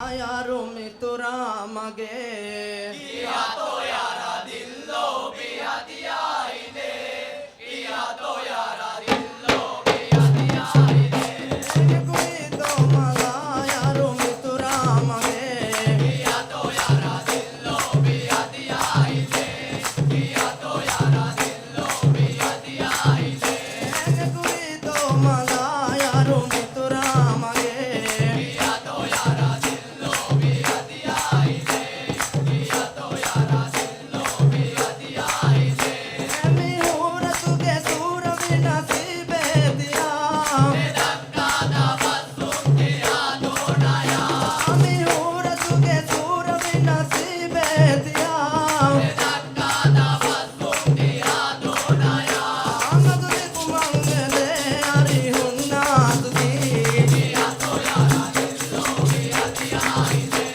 यारो मितुरा मगे किया तो यारा दिल्लो बिया दिया दे किया तो यारा दिल्लो बिया दिया दे कोई तो मला यारो मितुरा मगे किया तो यारा दिल्लो बिया दिया दे किया तो यारा दिल्लो बिया दिया दे कोई तो मला यारो मितुरा मगे किया तो यारा दिल्लो बिया दिया दे किया तो यारा दिल्लो बिया दिया दे मी हूर तुगे सूर बिना सीबे दिया धक्का दा बस किया तो नया मी हूर तुगे सूर बिना सीबे दिया धक्का दा बस किया तो नया तुझे कुमंगे दे यारी हुन्ना तुझी किया तो यारा दिल्लो बिया दिया दे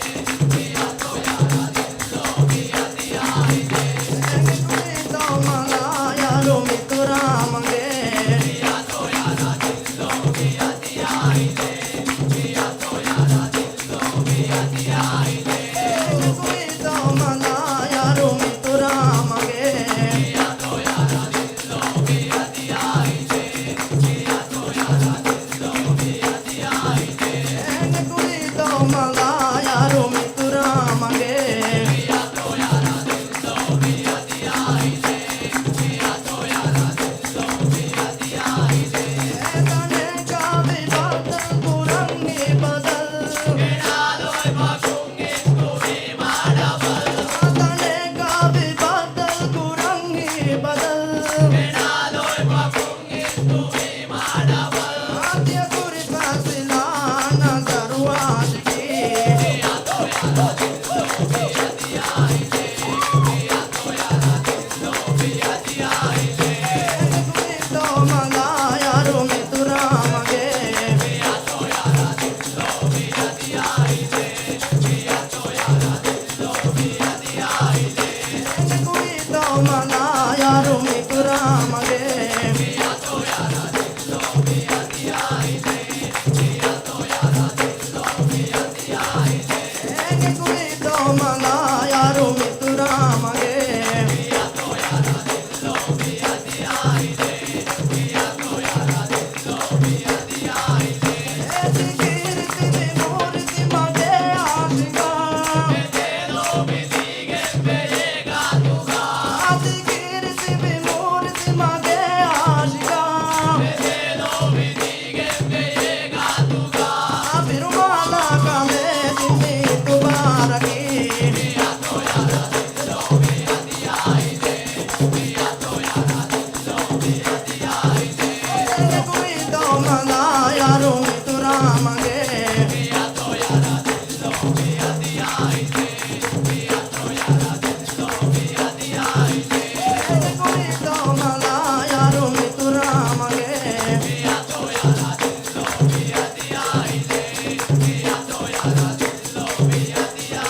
किया तो यारा दिल्लो बिया दिया दे कोई तो मला यारो मितुरा मगे किया तो यारा दिल्लो बिया दिया दे किया तो यारा दिल्लो बिया दिया दे कोई तो मला यारो मितुरा मगे किया तो यारा दिल्लो बिया दिया दे किया तो यारा दिल्लो बिया दिया दे कोई तो मला यारो मितुरा मगे किया तो यारा दिल्लो बिया दिया दे किया तो यारा दिल्लो बिया दिया दे तने का भी बदल पुरंगी बदल केडालोय बाकुंगे तुमी माडबल तने का भी बदल पुरंगी बदल केडालोय बाकुंगे तुमी माडबल आद्य कुरी फासिला नजरुआश की किया तो यारा दिल्लो बिया दिया दे किया तो यारा दिल्लो बिया दिया दे कोई तो मला यारो मितुरा मगे किया तो यारा दिल्लो बिया दिया दे किया तो यारा दिल्लो बिया दिया दे कोई तो मला यारो मितुरा मगे किया तो यारा दिल्लो बिया दिया दे किया तो यारा दिल्लो बिया दिया दे कोई तो मला यारो मितुरा मगे किया तो यारा दिल्लो बिया दिया दे किया तो यारा दिल्लो बिया दिया दे कीर्ति भी मूर्ति मगे आशिका तेरो बिदिगे बेगा तुगा कीर्ति भी मूर्ति मगे आशिका तेरो बिदिगे बेगा तुगा बिरुमाला का मैं जिम्मी तुबारकी किया तो यारा दिल्लो बिया दिया दे किया तो यारा दिल्लो बिया दिया दे कोई तो मला यारो मितुरा मगे किया तो यारा दिल्लो बिया दिया दे किया तो यारा दिल्लो बिया दिया दे कोई तो मला यारो मितुरा मगे किया तो यारा दिल्लो बिया दिया दे किया तो यारा दिल्लो बिया दिया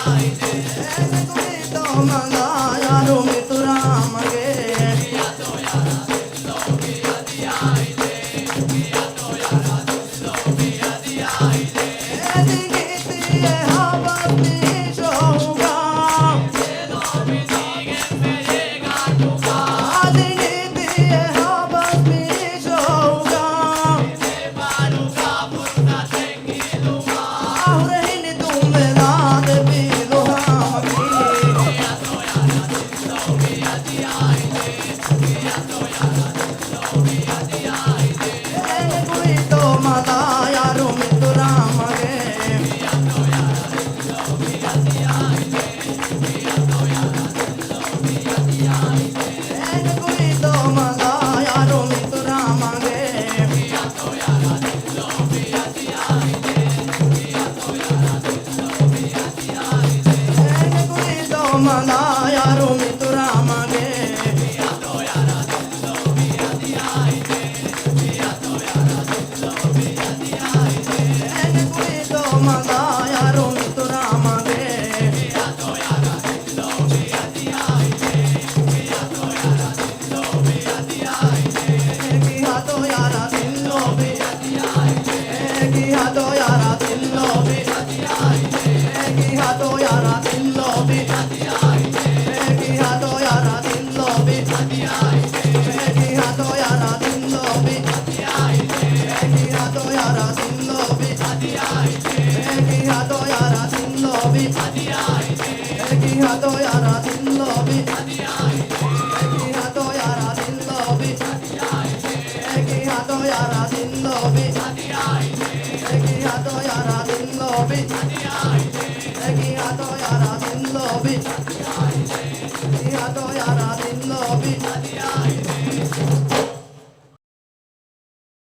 hato yara dillo bi ki hato yara dillo bi ki hato yara dillo bi ki hato yara dillo bi ki hato yara dillo bi ki hato yara dillo bi ki hato yara dillo bi ki hato yara dillo bi ki hato yara dillo bi